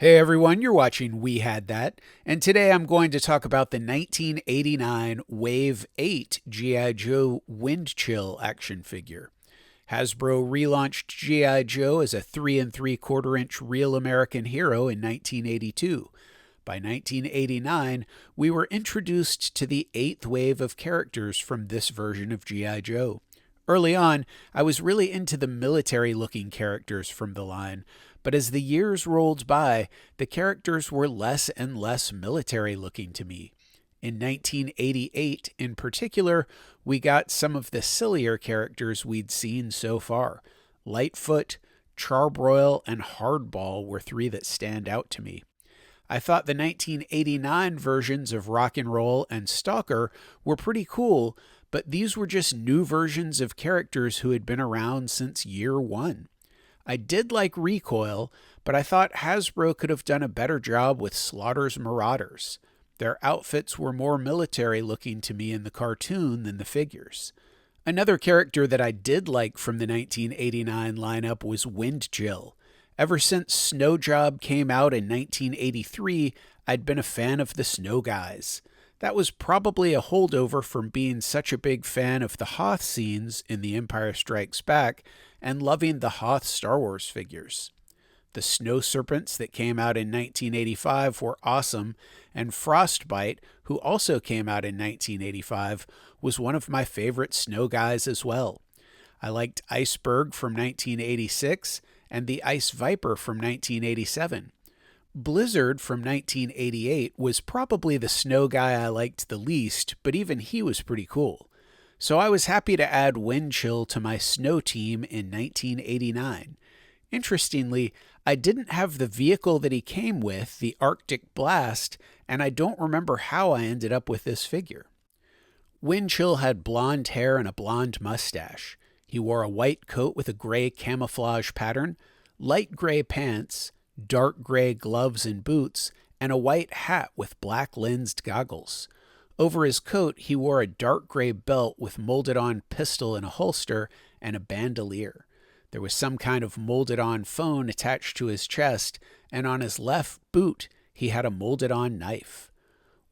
Hey everyone, you're watching We Had That, and today I'm going to talk about the 1989 Wave 8 G.I. Joe Windchill action figure. Hasbro relaunched G.I. Joe as a 3 3/4 inch Real American Hero in 1982. By 1989, we were introduced to the 8th wave of characters from this version of G.I. Joe. Early on, I was really into the military-looking characters from the line, but as the years rolled by, the characters were less and less military-looking to me. In 1988, in particular, we got some of the sillier characters we'd seen so far. Lightfoot, Charbroil, and Hardball were three that stand out to me. I thought the 1989 versions of Rock and Roll and Stalker were pretty cool, but these were just new versions of characters who had been around since year one. I did like Recoil, but I thought Hasbro could have done a better job with Slaughter's Marauders. Their outfits were more military looking to me in the cartoon than the figures. Another character that I did like from the 1989 lineup was Windchill. Ever since Snow Job came out in 1983, I'd been a fan of the Snow Guys. That was probably a holdover from being such a big fan of the Hoth scenes in The Empire Strikes Back and loving the Hoth Star Wars figures. The Snow Serpents that came out in 1985 were awesome, and Frostbite, who also came out in 1985, was one of my favorite Snow Guys as well. I liked Iceberg from 1986 and the Ice Viper from 1987. Blizzard from 1988 was probably the snow guy I liked the least, but even he was pretty cool. So I was happy to add Windchill to my snow team in 1989. Interestingly, I didn't have the vehicle that he came with, the Arctic Blast, and I don't remember how I ended up with this figure. Windchill had blonde hair and a blonde mustache. He wore a white coat with a gray camouflage pattern, light gray pants, dark gray gloves and boots, and a white hat with black lensed goggles. Over his coat, he wore a dark gray belt with molded-on pistol in a holster and a bandolier. There was some kind of molded-on phone attached to his chest, and on his left boot, he had a molded-on knife.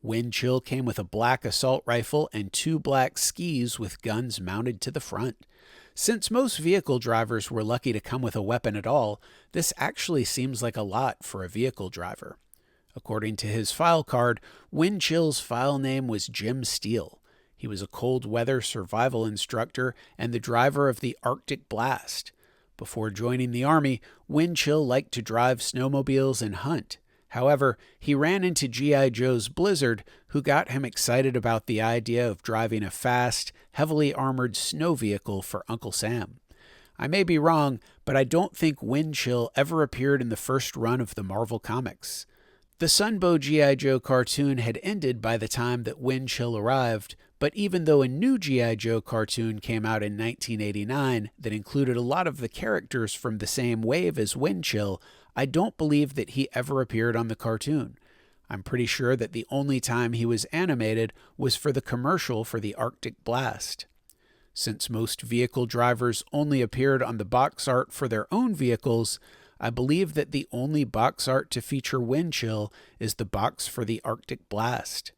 Windchill came with a black assault rifle and 2 black skis with guns mounted to the front. Since most vehicle drivers were lucky to come with a weapon at all, this actually seems like a lot for a vehicle driver. According to his file card, Windchill's file name was Jim Steele. He was a cold weather survival instructor and the driver of the Arctic Blast. Before joining the Army, Windchill liked to drive snowmobiles and hunt. However, he ran into G.I. Joe's Blizzard, who got him excited about the idea of driving a fast, heavily armored snow vehicle for Uncle Sam. I may be wrong, but I don't think Windchill ever appeared in the first run of the Marvel Comics. The Sunbow G.I. Joe cartoon had ended by the time that Windchill arrived, but even though a new G.I. Joe cartoon came out in 1989 that included a lot of the characters from the same wave as Windchill, I don't believe that he ever appeared on the cartoon. I'm pretty sure that the only time he was animated was for the commercial for the Arctic Blast. Since most vehicle drivers only appeared on the box art for their own vehicles, I believe that the only box art to feature Windchill is the box for the Arctic Blast.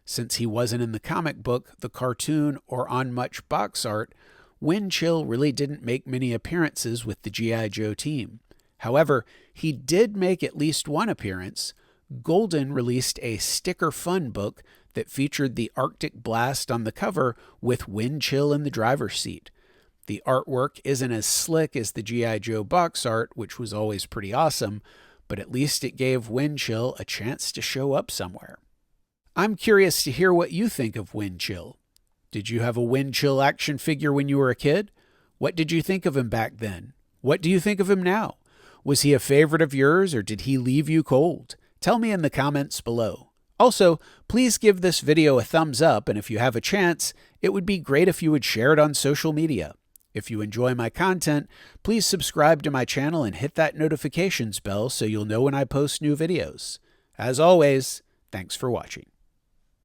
Since he wasn't in the comic book, the cartoon, or on much box art, Windchill really didn't make many appearances with the G.I. Joe team. However, he did make at least one appearance. Golden released a Sticker Fun book that featured the Arctic Blast on the cover with Windchill in the driver's seat. The artwork isn't as slick as the G.I. Joe box art, which was always pretty awesome, but at least it gave Windchill a chance to show up somewhere. I'm curious to hear what you think of Windchill. Did you have a Windchill action figure when you were a kid? What did you think of him back then? What do you think of him now? Was he a favorite of yours, or did he leave you cold? Tell me in the comments below. Also, please give this video a thumbs up, and if you have a chance, it would be great if you would share it on social media. If you enjoy my content, please subscribe to my channel and hit that notifications bell so you'll know when I post new videos. As always, thanks for watching.